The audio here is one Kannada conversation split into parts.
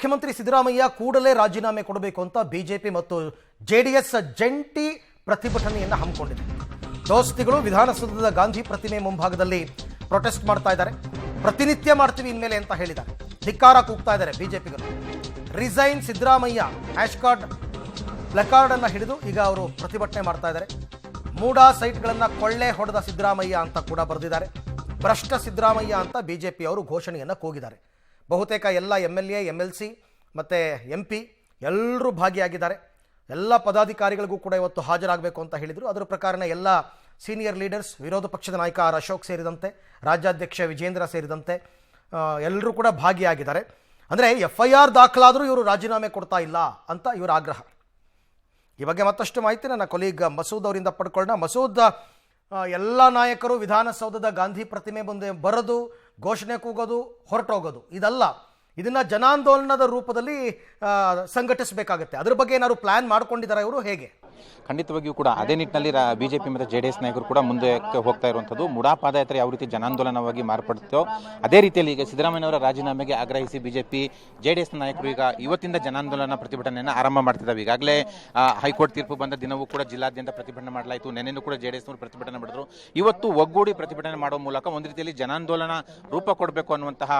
ಮುಖ್ಯಮಂತ್ರಿ ಸಿದ್ದರಾಮಯ್ಯ ಕೂಡಲೇ ರಾಜೀನಾಮೆ ಕೊಡಬೇಕು ಅಂತ ಬಿಜೆಪಿ ಮತ್ತು ಜೆಡಿಎಸ್ ಜಂಟಿ ಪ್ರತಿಭಟನೆಯನ್ನು ಹಮ್ಮಿಕೊಂಡಿದೆ. ದೋಸ್ತಿಗಳು ವಿಧಾನಸೌಧದ ಗಾಂಧಿ ಪ್ರತಿಮೆ ಮುಂಭಾಗದಲ್ಲಿ ಪ್ರೊಟೆಸ್ಟ್ ಮಾಡ್ತಾ ಇದ್ದಾರೆ. ಪ್ರತಿನಿತ್ಯ ಮಾಡ್ತೀವಿ ಇನ್ಮೇಲೆ ಅಂತ ಹೇಳಿದ್ದಾರೆ. ಧಿಕ್ಕಾರ ಕೂಗ್ತಾ ಇದ್ದಾರೆ ಬಿಜೆಪಿಗರು. ರಿಸೈನ್ ಸಿದ್ದರಾಮಯ್ಯ ಹ್ಯಾಶ್ಟ್ಯಾಗ್ ಪ್ಲಕಾರ್ಡ್ ಅನ್ನು ಹಿಡಿದು ಈಗ ಅವರು ಪ್ರತಿಭಟನೆ ಮಾಡ್ತಾ ಇದ್ದಾರೆ. ಮೂಡಾ ಸೈಟ್ಗಳನ್ನು ಕೊಳ್ಳೆ ಹೊಡೆದ ಸಿದ್ದರಾಮಯ್ಯ ಅಂತ ಕೂಡ ಬರೆದಿದ್ದಾರೆ. ಭ್ರಷ್ಟ ಸಿದ್ದರಾಮಯ್ಯ ಅಂತ ಬಿಜೆಪಿ ಅವರು ಘೋಷಣೆಯನ್ನು ಕೂಗಿದ್ದಾರೆ. ಬಹುತೇಕ ಎಲ್ಲ MLA MLC ಮತ್ತು MP ಎಲ್ಲರೂ ಭಾಗಿಯಾಗಿದ್ದಾರೆ. ಎಲ್ಲ ಪದಾಧಿಕಾರಿಗಳಿಗೂ ಕೂಡ ಇವತ್ತು ಹಾಜರಾಗಬೇಕು ಅಂತ ಹೇಳಿದರು. ಅದರ ಪ್ರಕಾರನೇ ಎಲ್ಲ ಸೀನಿಯರ್ ಲೀಡರ್ಸ್, ವಿರೋಧ ಪಕ್ಷದ ನಾಯಕ ಆರ್ ಅಶೋಕ್ ಸೇರಿದಂತೆ, ರಾಜ್ಯಾಧ್ಯಕ್ಷ ವಿಜೇಂದ್ರ ಸೇರಿದಂತೆ ಎಲ್ಲರೂ ಕೂಡ ಭಾಗಿಯಾಗಿದ್ದಾರೆ. ಅಂದರೆ FIR ದಾಖಲಾದರೂ ಇವರು ರಾಜೀನಾಮೆ ಕೊಡ್ತಾ ಇಲ್ಲ ಅಂತ ಇವರ ಆಗ್ರಹ. ಈ ಬಗ್ಗೆ ಮತ್ತಷ್ಟು ಮಾಹಿತಿ ನನ್ನ ಕೊಲೀಗ್ ಮಸೂದ್ ಅವರಿಂದ ಪಡ್ಕೊಳ್ಳೋಣ. ಮಸೂದ್, ಎಲ್ಲ ನಾಯಕರು ವಿಧಾನಸೌಧದ ಗಾಂಧಿ ಪ್ರತಿಮೆ ಮುಂದೆ ಬರೋದು, ಘೋಷಣೆ ಕೂಗೋದು, ಹೊರಟೋಗೋದು ಇದಲ್ಲ, ಇದನ್ನು ಜನಾಂದೋಲನದ ರೂಪದಲ್ಲಿ ಸಂಘಟಿಸಬೇಕಾಗುತ್ತೆ. ಅದ್ರ ಬಗ್ಗೆ ಏನಾದ್ರು ಪ್ಲಾನ್ ಮಾಡ್ಕೊಂಡಿದ್ದಾರೆ ಇವರು, ಹೇಗೆ? ಖಂಡಿತವಾಗಿಯೂ ಕೂಡ ಅದೇ ನಿಟ್ಟಿನಲ್ಲಿ ಬಿಜೆಪಿ ಮತ್ತು JDS ನಾಯಕರು ಕೂಡ ಮುಂದೆ ಹೋಗ್ತಾ ಇರುವಂಥದ್ದು. ಮುಡಾ ಪಾದಯಾತ್ರೆ ಯಾವ ರೀತಿ ಜನಾಂದೋಲನವಾಗಿ ಮಾರ್ಪಡುತ್ತೋ ಅದೇ ರೀತಿಯಲ್ಲಿ ಈಗ ಸಿದ್ದರಾಮಯ್ಯವರ ರಾಜೀನಾಮೆಗೆ ಆಗ್ರಹಿಸಿ ಬಿಜೆಪಿ JDS ನಾಯಕರು ಈಗ ಇವತ್ತಿಂದ ಜನಾಂದೋಲನ ಪ್ರತಿಭಟನೆಯನ್ನು ಆರಂಭ ಮಾಡ್ತಿದ್ದಾವೆ. ಈಗಾಗಲೇ ಹೈಕೋರ್ಟ್ ತೀರ್ಪು ಬಂದ ದಿನವೂ ಕೂಡ ಜಿಲ್ಲಾದ್ಯಂತ ಪ್ರತಿಭಟನೆ ಮಾಡಲಾಯಿತು. ನೆನ್ನೆನೂ ಕೂಡ JDS ನವರು ಪ್ರತಿಭಟನೆ ಮಾಡಿದ್ರು. ಇವತ್ತು ಒಗ್ಗೂಡಿ ಪ್ರತಿಭಟನೆ ಮಾಡುವ ಮೂಲಕ ಒಂದು ರೀತಿಯಲ್ಲಿ ಜನಾಂದೋಲನ ರೂಪ ಕೊಡಬೇಕು ಅನ್ನುವಂತಹ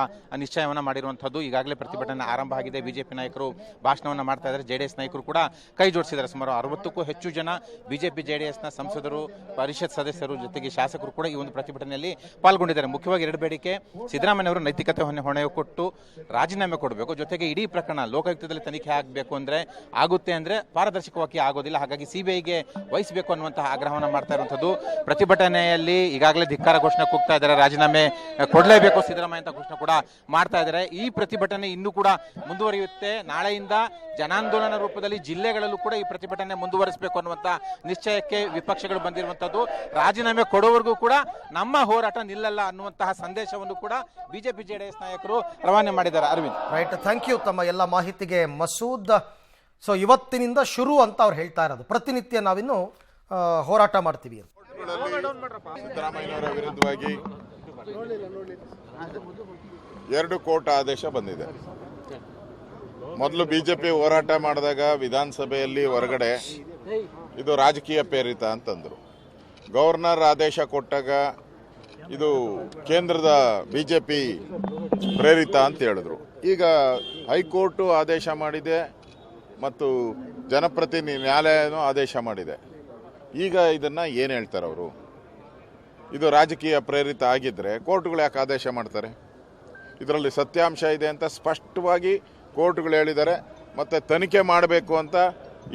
ನಿಶ್ಚಯವನ್ನು ಮಾಡಿರುವಂಥದ್ದು. ಈಗಾಗಲೇ ಪ್ರತಿಭಟನೆ ಆರಂಭ ಆಗಿದೆ. ಬಿಜೆಪಿ ನಾಯಕರು ಭಾಷಣವನ್ನು ಮಾಡ್ತಾ ಇದ್ದಾರೆ. JDS ನಾಯಕರು ಕೂಡ ಕೈ ಜೋಡಿಸಿದ್ದಾರೆ. ಸುಮಾರು 60ಕ್ಕೂ ಹೆಚ್ಚು ಜನ ಬಿಜೆಪಿ JDSನ ಸಂಸದರು, ಪರಿಷತ್ ಸದಸ್ಯರು ಜೊತೆಗೆ ಶಾಸಕರು ಕೂಡ ಈ ಒಂದು ಪ್ರತಿಭಟನೆಯಲ್ಲಿ ಪಾಲ್ಗೊಂಡಿದ್ದಾರೆ. ಮುಖ್ಯವಾಗಿ ಎರಡು ಬೇಡಿಕೆ: ಸಿದ್ದರಾಮಯ್ಯವರು ನೈತಿಕತೆ ಹೊಣೆ ಕೊಟ್ಟು ರಾಜೀನಾಮೆ ಕೊಡಬೇಕು, ಜೊತೆಗೆ ಇಡೀ ಪ್ರಕರಣ ಲೋಕಾಯುಕ್ತದಲ್ಲಿ ತನಿಖೆ ಆಗಬೇಕು. ಆಗುತ್ತೆ ಅಂದರೆ ಪಾರದರ್ಶಕವಾಗಿ ಆಗೋದಿಲ್ಲ, ಹಾಗಾಗಿ CBIಗೆ ವಹಿಸಬೇಕು ಅನ್ನುವಂತಹ ಆಗ್ರಹವನ್ನು ಮಾಡ್ತಾ ಇರುವಂಥದ್ದು. ಪ್ರತಿಭಟನೆಯಲ್ಲಿ ಈಗಾಗಲೇ ಧಿಕ್ಕಾರ ಘೋಷಣೆ ಕೂಗ್ತಾ ಇದ್ದಾರೆ. ರಾಜೀನಾಮೆ ಕೊಡಲೇಬೇಕು ಸಿದ್ದರಾಮಯ್ಯ ಅಂತ ಘೋಷಣೆ ಕೂಡ ಮಾಡ್ತಾ ಇದ್ದಾರೆ. ಈ ಪ್ರತಿಭಟನೆ ಇನ್ನೂ ಕೂಡ ಮುಂದುವರಿಯುತ್ತೆ. ನಾಳೆಯಿಂದ ಜನಾಂದೋಲನ ರೂಪದಲ್ಲಿ ಜಿಲ್ಲೆಗಳಲ್ಲೂ ಕೂಡ ಈ ಪ್ರತಿಭಟನೆ ಮುಂದುವರಿಸಬೇಕು ಅನ್ನುವಂಥ ನಿಶ್ಚಯಕ್ಕೆ ವಿಪಕ್ಷಗಳು ಬಂದಿರುವಂತದ್ದು. ರಾಜೀನಾಮೆ ಕೊಡುವವರೆಗೂ ಕೂಡ ನಮ್ಮ ಹೋರಾಟ ನಿಲ್ಲಲ್ಲ ಅನ್ನುವಂತಹ ಸಂದೇಶವನ್ನು ಕೂಡ ಬಿಜೆಪಿ JDS ನಾಯಕರು ರವಾನೆ ಮಾಡಿದ್ದಾರೆ. ಅರವಿಂದ್, ರೈಟ್, ಥ್ಯಾಂಕ್ ಯು ತಮ್ಮ ಎಲ್ಲ ಮಾಹಿತಿಗೆ ಮಸೂದ್. ಸೊ ಇವತ್ತಿನಿಂದ ಶುರು ಅಂತ ಅವ್ರು ಹೇಳ್ತಾ ಇರೋದು, ಪ್ರತಿನಿತ್ಯ ನಾವಿನ್ನು ಹೋರಾಟ ಮಾಡ್ತೀವಿ ಅಂತ. ಸಿದ್ದರಾಮಯ್ಯನವರ ವಿರುದ್ಧವಾಗಿ 2 ಕೋರ್ಟ್ ಆದೇಶ ಬಂದಿದೆ. ಮೊದಲು ಬಿಜೆಪಿ ಹೋರಾಟ ಮಾಡಿದಾಗ ವಿಧಾನಸಭೆಯಲ್ಲಿ ಹೊರಗಡೆ ಇದು ರಾಜಕೀಯ ಪ್ರೇರಿತ ಅಂತಂದರು. ಗವರ್ನರ್ ಆದೇಶ ಕೊಟ್ಟಾಗ ಇದು ಕೇಂದ್ರದ ಬಿಜೆಪಿ ಪ್ರೇರಿತ ಅಂತ ಹೇಳಿದ್ರು. ಈಗ ಹೈಕೋರ್ಟು ಆದೇಶ ಮಾಡಿದೆ ಮತ್ತು ಜನಪ್ರತಿನಿಧಿ ನ್ಯಾಯಾಲಯನೂ ಆದೇಶ ಮಾಡಿದೆ. ಈಗ ಇದನ್ನು ಏನು ಹೇಳ್ತಾರೆ ಅವರು? ಇದು ರಾಜಕೀಯ ಪ್ರೇರಿತ ಆಗಿದ್ದರೆ ಕೋರ್ಟ್ಗಳು ಯಾಕೆ ಆದೇಶ ಮಾಡ್ತಾರೆ? ಇದರಲ್ಲಿ ಸತ್ಯಾಂಶ ಇದೆ ಅಂತ ಸ್ಪಷ್ಟವಾಗಿ ಕೋರ್ಟ್ಗಳು ಹೇಳಿದ್ದಾರೆ. ಮತ್ತು ತನಿಖೆ ಮಾಡಬೇಕು ಅಂತ,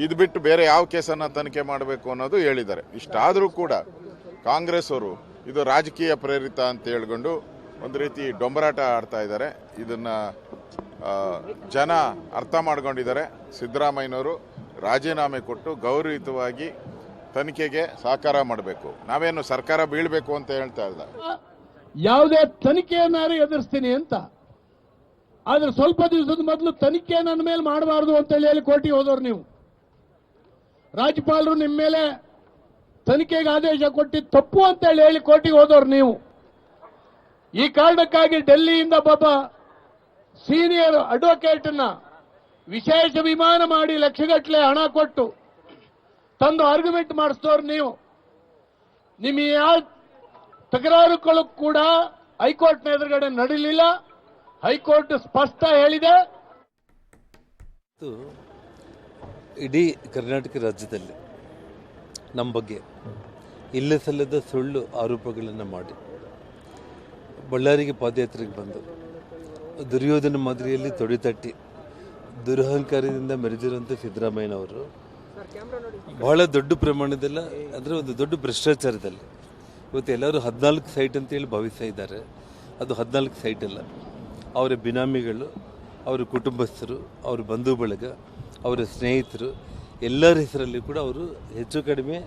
ಇದು ಬಿಟ್ಟು ಬೇರೆ ಯಾವ ಕೇಸನ್ನು ತನಿಖೆ ಮಾಡಬೇಕು ಅನ್ನೋದು ಹೇಳಿದ್ದಾರೆ. ಇಷ್ಟಾದರೂ ಕೂಡ ಕಾಂಗ್ರೆಸ್ ಅವರು ಇದು ರಾಜಕೀಯ ಪ್ರೇರಿತ ಅಂತ ಹೇಳ್ಕೊಂಡು ಒಂದು ರೀತಿ ಡೊಂಬರಾಟ ಆಡ್ತಾ ಇದ್ದಾರೆ. ಇದನ್ನು ಜನ ಅರ್ಥ ಮಾಡ್ಕೊಂಡಿದ್ದಾರೆ. ಸಿದ್ದರಾಮಯ್ಯನವರು ರಾಜೀನಾಮೆ ಕೊಟ್ಟು ಗೌರವಯುತವಾಗಿ ತನಿಖೆಗೆ ಸಹಕಾರ ಮಾಡಬೇಕು. ನಾವೇನು ಸರ್ಕಾರ ಬೀಳಬೇಕು ಅಂತ ಹೇಳ್ತಾ ಇಲ್ಲ. ಯಾವುದೇ ತನಿಖೆಯನ್ನಾರು ಎದುರಿಸ್ತೀನಿ ಅಂತ, ಆದ್ರೆ ಸ್ವಲ್ಪ ದಿವಸದ ಮೊದಲು ತನಿಖೆ ನನ್ನ ಮೇಲೆ ಮಾಡಬಾರ್ದು ಅಂತೇಳಿ ಹೇಳಿ ಕೋರ್ಟಿಗೆ ಹೋದವ್ರು ನೀವು. ರಾಜ್ಯಪಾಲರು ನಿಮ್ಮ ಮೇಲೆ ತನಿಖೆಗೆ ಆದೇಶ ಕೊಟ್ಟಿದ್ದು ತಪ್ಪು ಅಂತ ಹೇಳಿ ಕೋರ್ಟಿಗೆ ಹೋದವ್ರು ನೀವು. ಈ ಕಾರಣಕ್ಕಾಗಿ ಡೆಲ್ಲಿಯಿಂದ ಒಬ್ಬ ಸೀನಿಯರ್ ಅಡ್ವೊಕೇಟ್ನ ವಿಶೇಷ ವಿಮಾನ ಮಾಡಿ ಲಕ್ಷಗಟ್ಟಲೆ ಹಣ ಕೊಟ್ಟು ತಂದು ಆರ್ಗ್ಯುಮೆಂಟ್ ಮಾಡಿಸಿದವ್ರು ನೀವು. ನಿಮ್ಮ ಯಾವ ತಕರಾರುಗಳು ಕೂಡ ಹೈಕೋರ್ಟ್ನ ಎದುರುಗಡೆ ನಡೀಲಿಲ್ಲ. ಹೈಕೋರ್ಟ್ ಸ್ಪಷ್ಟ ಹೇಳಿದೆ. ಇಡೀ ಕರ್ನಾಟಕ ರಾಜ್ಯದಲ್ಲಿ ನಮ್ಮ ಬಗ್ಗೆ ಇಲ್ಲ ಸಲ್ಲದ ಸುಳ್ಳು ಆರೋಪಗಳನ್ನು ಮಾಡಿ ಬಳ್ಳಾರಿಗೆ ಪಾದಯಾತ್ರೆಗೆ ಬಂದು ದುರ್ಯೋಧನ ಮಾದರಿಯಲ್ಲಿ ತೊಡೆತಟ್ಟಿ ದುರಹಂಕಾರದಿಂದ ಮೆರೆದಿರುವಂಥ ಸಿದ್ದರಾಮಯ್ಯನವರು ಬಹಳ ದೊಡ್ಡ ಪ್ರಮಾಣದಲ್ಲ, ಅಂದರೆ ಒಂದು ದೊಡ್ಡ ಭ್ರಷ್ಟಾಚಾರದಲ್ಲಿ ಇವತ್ತು ಎಲ್ಲರೂ 14 ಸೈಟ್ ಅಂತೇಳಿ ಭಾವಿಸ್ತಾ ಇದ್ದಾರೆ. ಅದು 14 ಸೈಟ್ ಅಲ್ಲ. ಅವರ ಬಿನಾಮಿಗಳು, ಅವರ ಕುಟುಂಬಸ್ಥರು, ಅವರ ಬಂಧು ಬಳಗ, ಅವರ ಸ್ನೇಹಿತರು ಎಲ್ಲರ ಹೆಸರಲ್ಲಿ ಕೂಡ ಅವರು ಹೆಚ್ಚು ಕಡಿಮೆ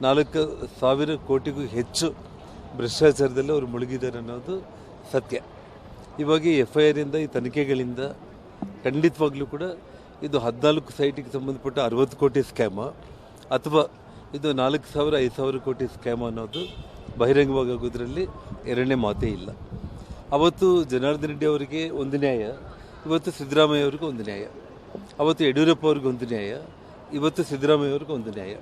4,000 ಕೋಟಿಗೂ ಹೆಚ್ಚು ಭ್ರಷ್ಟಾಚಾರದಲ್ಲಿ ಅವರು ಮುಳುಗಿದ್ದಾರೆ ಅನ್ನೋದು ಸತ್ಯ. ಇವಾಗ FIR ಇಂದ, ಈ ತನಿಖೆಗಳಿಂದ ಖಂಡಿತವಾಗ್ಲೂ ಕೂಡ ಇದು 14 ಸೈಟಿಗೆ ಸಂಬಂಧಪಟ್ಟ 60 ಕೋಟಿ ಸ್ಕ್ಯಾಮ ಅಥವಾ ಇದು 4,000-5,000 ಕೋಟಿ ಸ್ಕ್ಯಾಮ್ ಅನ್ನೋದು ಬಹಿರಂಗವಾಗಿ ಆಗೋದ್ರಲ್ಲಿ ಎರಡನೇ ಮಾತೇ ಇಲ್ಲ. ಅವತ್ತು ಜನಾರ್ದನ್ ರೆಡ್ಡಿ ಅವರಿಗೆ ಒಂದು ನ್ಯಾಯ, ಇವತ್ತು ಸಿದ್ದರಾಮಯ್ಯ ಅವ್ರಿಗೂ ಒಂದು ನ್ಯಾಯ, ಅವತ್ತು ಯಡಿಯೂರಪ್ಪ ಅವ್ರಿಗೂ ಒಂದು ನ್ಯಾಯ, ಇವತ್ತು ಸಿದ್ದರಾಮಯ್ಯ ಅವ್ರಿಗೂ ಒಂದು ನ್ಯಾಯ.